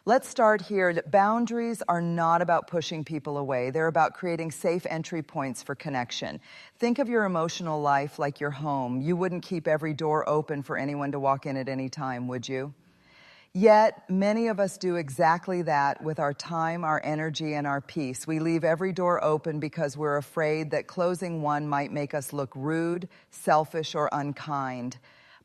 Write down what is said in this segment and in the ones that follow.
Let's start here. Boundaries are not about pushing people away. They're about creating safe entry points for connection. Think of your emotional life like your home. You wouldn't keep every door open for anyone to walk in at any time, would you? Yet, many of us do exactly that with our time, our energy, and our peace. We leave every door open because we're afraid that closing one might make us look rude, selfish, or unkind.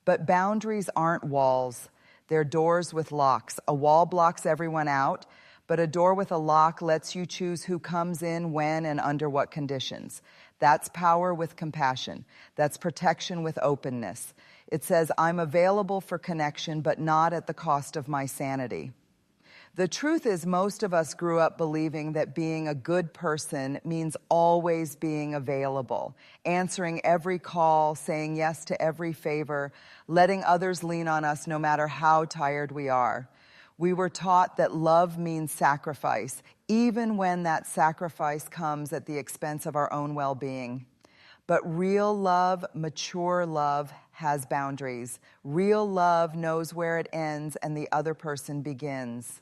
But boundaries aren't walls. They're doors with locks. A wall blocks everyone out, but a door with a lock lets you choose who comes in, when, and under what conditions. That's power with compassion. That's protection with openness. It says, I'm available for connection, but not at the cost of my sanity. The truth is, most of us grew up believing that being a good person means always being available, answering every call, saying yes to every favor, letting others lean on us no matter how tired we are. We were taught that love means sacrifice, even when that sacrifice comes at the expense of our own well-being. But real love, mature love, has boundaries. Real love knows where it ends and the other person begins.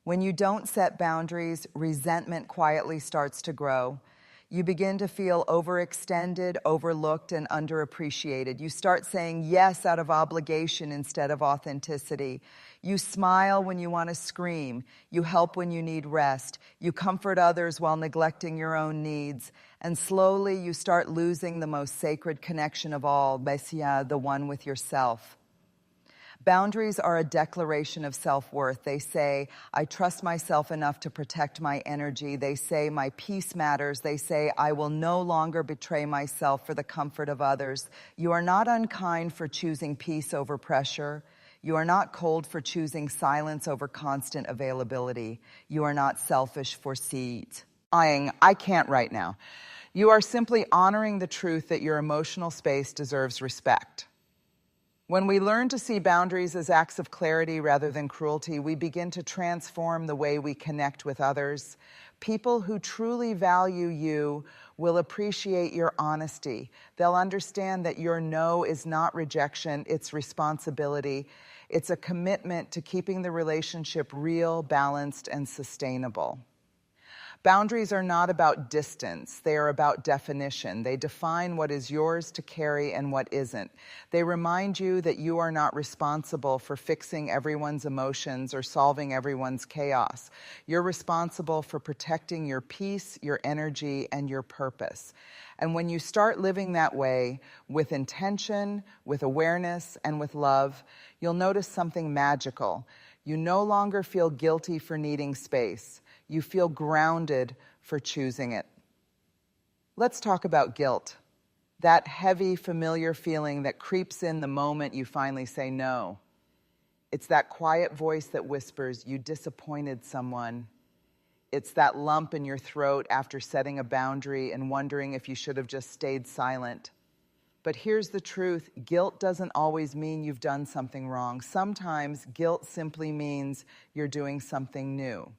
When you don't set boundaries, resentment quietly starts to grow. You begin to feel overextended, overlooked, and underappreciated. You start saying yes out of obligation instead of authenticity. You smile when you want to scream. You help when you need rest. You comfort others while neglecting your own needs. And slowly you start losing the most sacred connection of all, Bessia, the one with yourself. Boundaries are a declaration of self-worth. They say, I trust myself enough to protect my energy. They say, my peace matters. They say, I will no longer betray myself for the comfort of others. You are not unkind for choosing peace over pressure. You are not cold for choosing silence over constant availability. You are not selfish for seeds. I can't right now. You are simply honoring the truth that your emotional space deserves respect. When we learn to see boundaries as acts of clarity rather than cruelty, we begin to transform the way we connect with others. People who truly value you will appreciate your honesty. They'll understand that your no is not rejection, it's responsibility. It's a commitment to keeping the relationship real, balanced, and sustainable. Boundaries are not about distance. They are about definition. They define what is yours to carry and what isn't. They remind you that you are not responsible for fixing everyone's emotions or solving everyone's chaos. You're responsible for protecting your peace, your energy, and your purpose. And when you start living that way, with intention, with awareness, and with love, you'll notice something magical. You no longer feel guilty for needing space. You feel grounded for choosing it. Let's talk about guilt. That heavy, familiar feeling that creeps in the moment you finally say no. It's that quiet voice that whispers, you disappointed someone. It's that lump in your throat after setting a boundary and wondering if you should have just stayed silent. But here's the truth, guilt doesn't always mean you've done something wrong. Sometimes guilt simply means you're doing something new.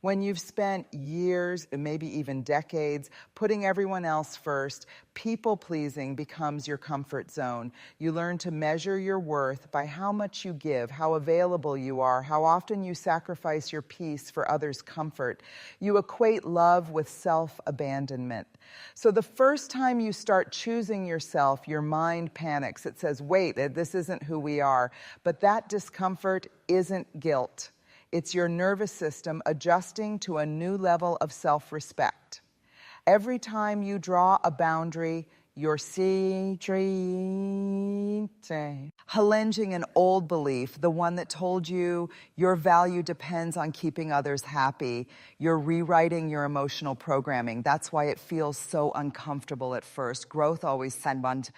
When you've spent years, maybe even decades, putting everyone else first, people-pleasing becomes your comfort zone. You learn to measure your worth by how much you give, how available you are, how often you sacrifice your peace for others' comfort. You equate love with self-abandonment. So the first time you start choosing yourself, your mind panics. It says, wait, this isn't who we are. But that discomfort isn't guilt. It's your nervous system adjusting to a new level of self-respect. Every time you draw a boundary, you're challenging an old belief, the one that told you your value depends on keeping others happy. You're rewriting your emotional programming. That's why it feels so uncomfortable at first. Growth always sends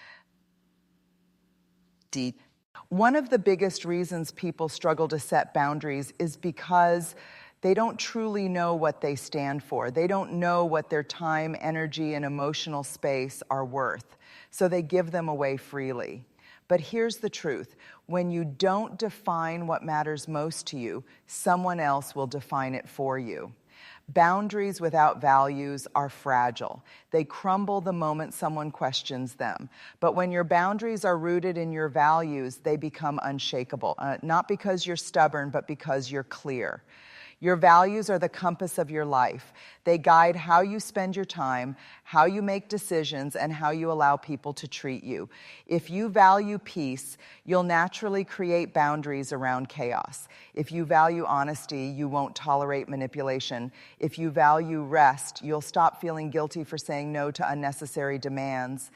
deep. One of the biggest reasons people struggle to set boundaries is because they don't truly know what they stand for. They don't know what their time, energy, and emotional space are worth, so they give them away freely. But here's the truth. When you don't define what matters most to you, someone else will define it for you. Boundaries without values are fragile. They crumble the moment someone questions them. But when your boundaries are rooted in your values, they become unshakable. Not because you're stubborn, but because you're clear. Your values are the compass of your life. They guide how you spend your time, how you make decisions, and how you allow people to treat you. If you value peace, you'll naturally create boundaries around chaos. If you value honesty, you won't tolerate manipulation. If you value rest, you'll stop feeling guilty for saying no to unnecessary demands.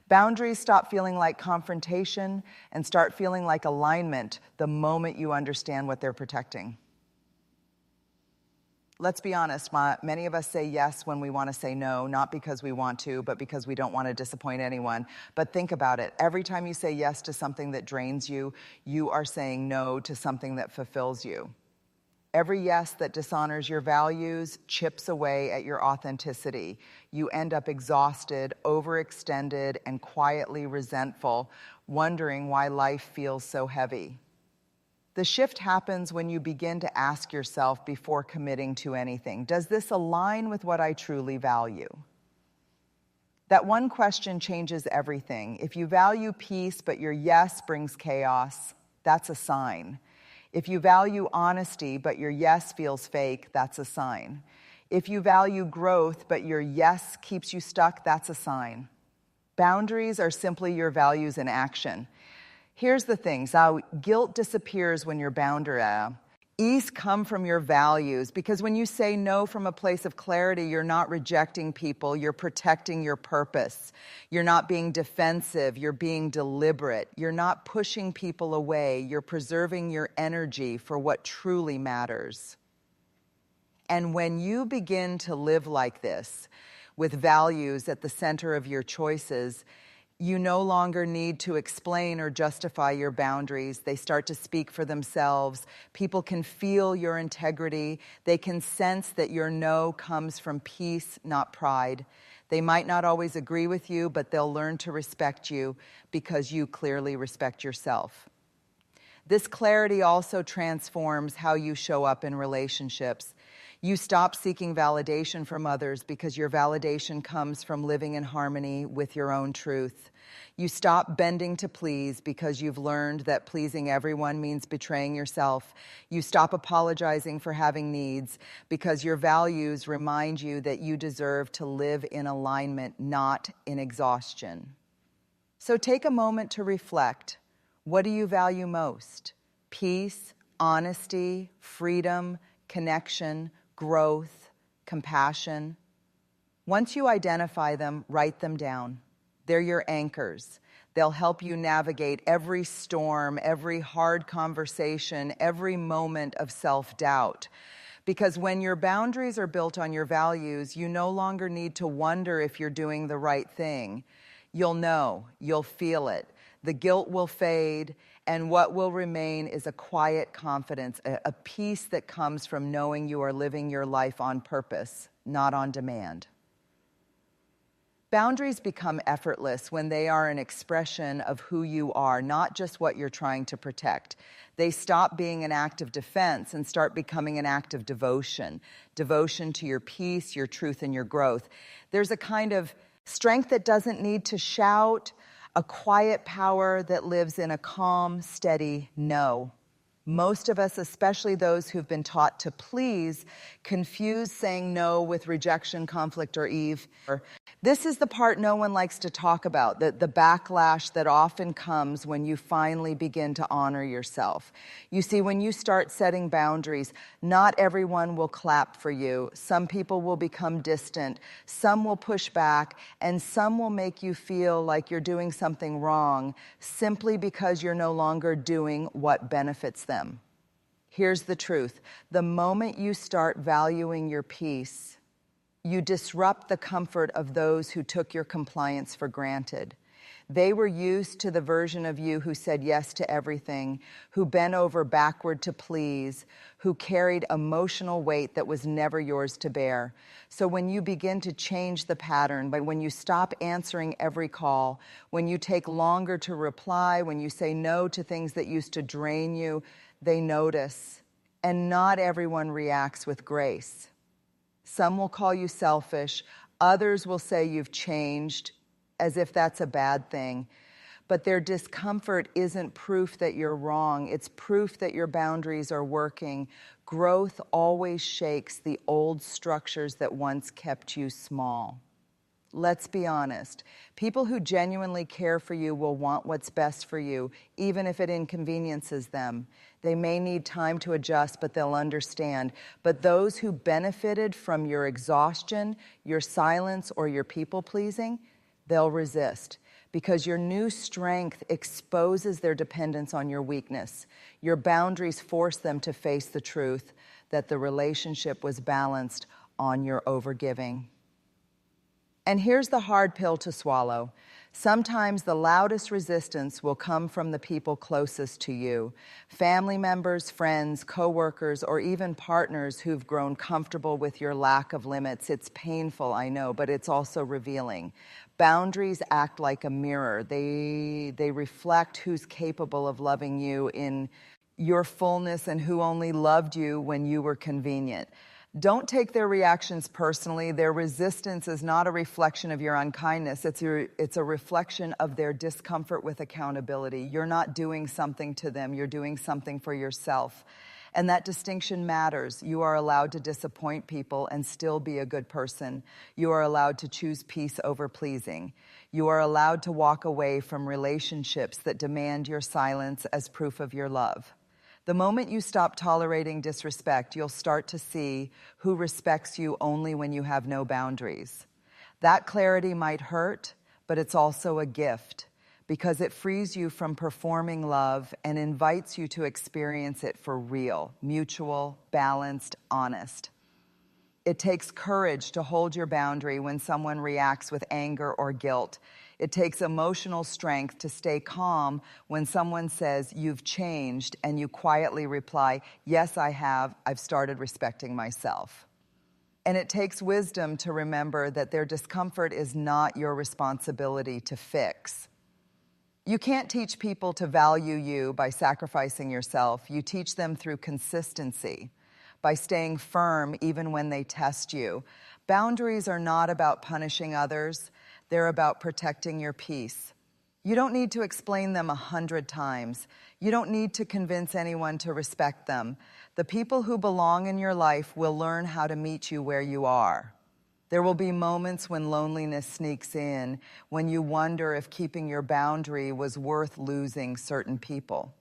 Boundaries stop feeling like confrontation and start feeling like alignment the moment you understand what they're protecting. Let's be honest, many of us say yes when we want to say no, not because we want to, but because we don't want to disappoint anyone. But think about it. Every time you say yes to something that drains you, you are saying no to something that fulfills you. Every yes that dishonors your values chips away at your authenticity. You end up exhausted, overextended, and quietly resentful, wondering why life feels so heavy. The shift happens when you begin to ask yourself before committing to anything, does this align with what I truly value? That one question changes everything. If you value peace, but your yes brings chaos, that's a sign. If you value honesty, but your yes feels fake, that's a sign. If you value growth, but your yes keeps you stuck, that's a sign. Boundaries are simply your values in action. Here's the thing, so guilt disappears when you're boundary. Ease come from your values, because when you say no from a place of clarity, you're not rejecting people, you're protecting your purpose. You're not being defensive, you're being deliberate. You're not pushing people away, you're preserving your energy for what truly matters. And when you begin to live like this, with values at the center of your choices, you no longer need to explain or justify your boundaries. They start to speak for themselves. People can feel your integrity. They can sense that your no comes from peace, not pride. They might not always agree with you, but they'll learn to respect you because you clearly respect yourself. This clarity also transforms how you show up in relationships. You stop seeking validation from others because your validation comes from living in harmony with your own truth. You stop bending to please because you've learned that pleasing everyone means betraying yourself. You stop apologizing for having needs because your values remind you that you deserve to live in alignment, not in exhaustion. So take a moment to reflect. What do you value most? Peace, honesty, freedom, connection, growth, compassion. Once you identify them, write them down. They're your anchors. They'll help you navigate every storm, every hard conversation, every moment of self-doubt. Because when your boundaries are built on your values, you no longer need to wonder if you're doing the right thing. You'll know, you'll feel it. The guilt will fade, and what will remain is a quiet confidence, a peace that comes from knowing you are living your life on purpose, not on demand. Boundaries become effortless when they are an expression of who you are, not just what you're trying to protect. They stop being an act of defense and start becoming an act of devotion. Devotion to your peace, your truth, and your growth. There's a kind of strength that doesn't need to shout, a quiet power that lives in a calm, steady no. Most of us, especially those who've been taught to please, confuse saying no with rejection, conflict, or eve. This is the part no one likes to talk about, the backlash that often comes when you finally begin to honor yourself. You see, when you start setting boundaries, not everyone will clap for you. Some people will become distant, some will push back, and some will make you feel like you're doing something wrong simply because you're no longer doing what benefits them. Here's the truth. The moment you start valuing your peace, you disrupt the comfort of those who took your compliance for granted. They were used to the version of you who said yes to everything, who bent over backward to please, who carried emotional weight that was never yours to bear. So when you begin to change the pattern, when you stop answering every call, when you take longer to reply, when you say no to things that used to drain you, they notice. And not everyone reacts with grace. Some will call you selfish. Others will say you've changed, as if that's a bad thing. But their discomfort isn't proof that you're wrong. It's proof that your boundaries are working. Growth always shakes the old structures that once kept you small. Let's be honest. People who genuinely care for you will want what's best for you, even if it inconveniences them. They may need time to adjust, but they'll understand. But those who benefited from your exhaustion, your silence, or your people-pleasing, they'll resist. Because your new strength exposes their dependence on your weakness. Your boundaries force them to face the truth that the relationship was balanced on your overgiving. And here's the hard pill to swallow. Sometimes the loudest resistance will come from the people closest to you. Family members, friends, coworkers, or even partners who've grown comfortable with your lack of limits. It's painful, I know, but it's also revealing. Boundaries act like a mirror. They reflect who's capable of loving you in your fullness and who only loved you when you were convenient. Don't take their reactions personally. Their resistance is not a reflection of your unkindness. It's a reflection of their discomfort with accountability. You're not doing something to them. You're doing something for yourself. And that distinction matters. You are allowed to disappoint people and still be a good person. You are allowed to choose peace over pleasing. You are allowed to walk away from relationships that demand your silence as proof of your love. The moment you stop tolerating disrespect, you'll start to see who respects you only when you have no boundaries. That clarity might hurt, but it's also a gift because it frees you from performing love and invites you to experience it for real, mutual, balanced, honest. It takes courage to hold your boundary when someone reacts with anger or guilt. It takes emotional strength to stay calm when someone says, "You've changed," and you quietly reply, "Yes, I have. I've started respecting myself." And it takes wisdom to remember that their discomfort is not your responsibility to fix. You can't teach people to value you by sacrificing yourself. You teach them through consistency, by staying firm even when they test you. Boundaries are not about punishing others. They're about protecting your peace. You don't need to explain them 100 times. You don't need to convince anyone to respect them. The people who belong in your life will learn how to meet you where you are. There will be moments when loneliness sneaks in, when you wonder if keeping your boundary was worth losing certain people.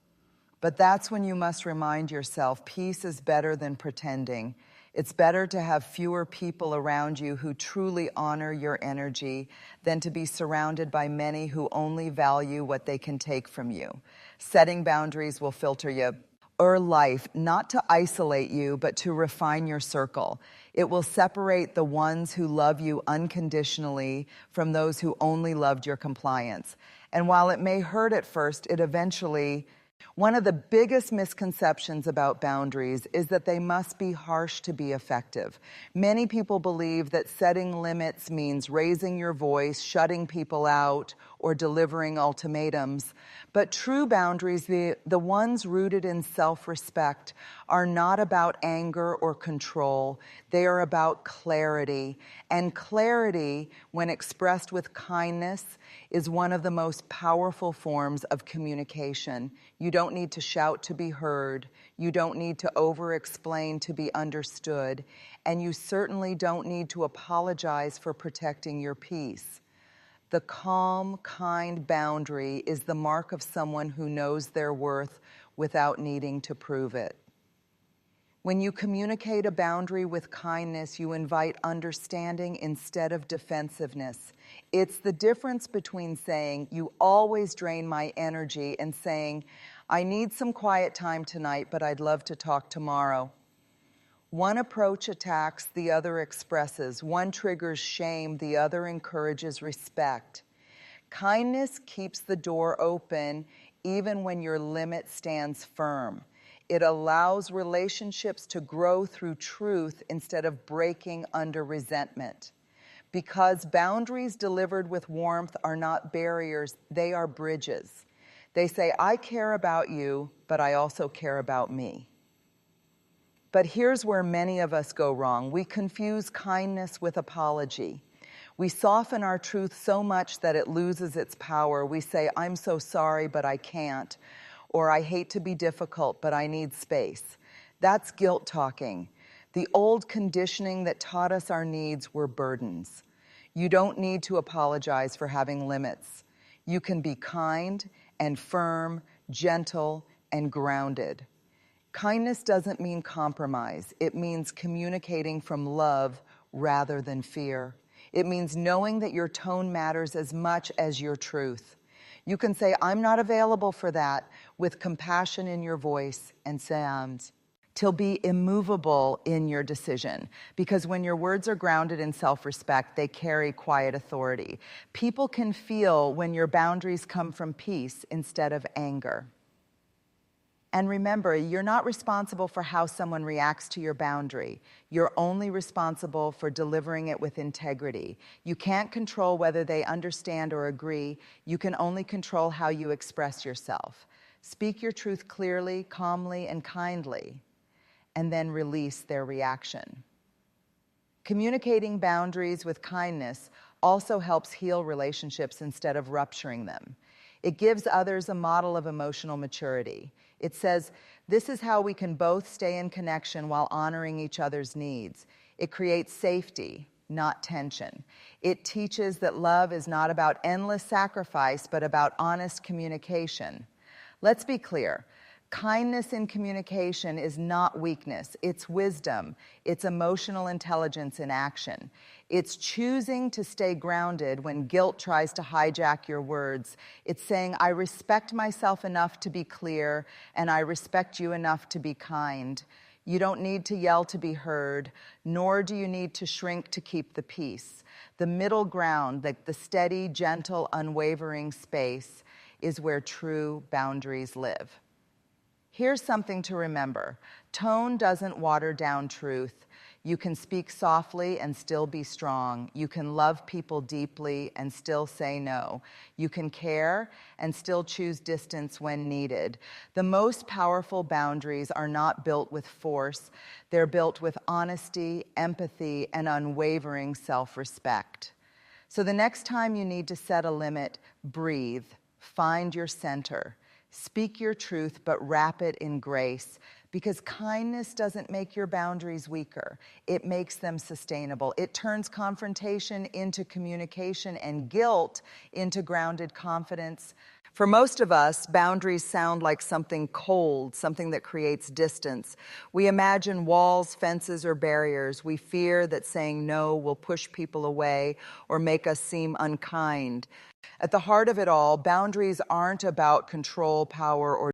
But that's when you must remind yourself, peace is better than pretending. It's better to have fewer people around you who truly honor your energy than to be surrounded by many who only value what they can take from you. Setting boundaries will filter your life, not to isolate you, but to refine your circle. It will separate the ones who love you unconditionally from those who only loved your compliance. And while it may hurt at first, it eventually... One of the biggest misconceptions about boundaries is that they must be harsh to be effective. Many people believe that setting limits means raising your voice, shutting people out, or delivering ultimatums. But true boundaries, the ones rooted in self-respect, are not about anger or control. They are about clarity. And clarity, when expressed with kindness, is one of the most powerful forms of communication. You don't need to shout to be heard. You don't need to over-explain to be understood. And you certainly don't need to apologize for protecting your peace. The calm, kind boundary is the mark of someone who knows their worth without needing to prove it. When you communicate a boundary with kindness, you invite understanding instead of defensiveness. It's the difference between saying, "You always drain my energy," and saying, "I need some quiet time tonight, but I'd love to talk tomorrow." One approach attacks, the other expresses. One triggers shame, the other encourages respect. Kindness keeps the door open even when your limit stands firm. It allows relationships to grow through truth instead of breaking under resentment. Because boundaries delivered with warmth are not barriers, they are bridges. They say, "I care about you, but I also care about me." But here's where many of us go wrong. We confuse kindness with apology. We soften our truth so much that it loses its power. We say, I'm so sorry, but I can't. Or I hate to be difficult, but I need space. That's guilt talking. The old conditioning that taught us our needs were burdens. You don't need to apologize for having limits. You can be kind and firm, gentle, and grounded. Kindness doesn't mean compromise. It means communicating from love rather than fear. It means knowing that your tone matters as much as your truth. You can say, I'm not available for that, with compassion in your voice and sounds. To be immovable in your decision, because when your words are grounded in self-respect, they carry quiet authority. People can feel when your boundaries come from peace instead of anger. And remember, you're not responsible for how someone reacts to your boundary. You're only responsible for delivering it with integrity. You can't control whether they understand or agree. You can only control how you express yourself. Speak your truth clearly, calmly, and kindly, and then release their reaction. Communicating boundaries with kindness also helps heal relationships instead of rupturing them. It gives others a model of emotional maturity. It says, this is how we can both stay in connection while honoring each other's needs. It creates safety, not tension. It teaches that love is not about endless sacrifice, but about honest communication. Let's be clear. Kindness in communication is not weakness. It's wisdom. It's emotional intelligence in action. It's choosing to stay grounded when guilt tries to hijack your words. It's saying, I respect myself enough to be clear, and I respect you enough to be kind. You don't need to yell to be heard, nor do you need to shrink to keep the peace. The middle ground, the steady, gentle, unwavering space, is where true boundaries live. Here's something to remember. Tone doesn't water down truth. You can speak softly and still be strong. You can love people deeply and still say no. You can care and still choose distance when needed. The most powerful boundaries are not built with force. They're built with honesty, empathy, and unwavering self-respect. So the next time you need to set a limit, breathe, find your center. Speak your truth, but wrap it in grace, because kindness doesn't make your boundaries weaker. It makes them sustainable. It turns confrontation into communication and guilt into grounded confidence. For most of us, boundaries sound like something cold, something that creates distance. We imagine walls, fences, or barriers. We fear that saying no will push people away or make us seem unkind. At the heart of it all, boundaries aren't about control, power, or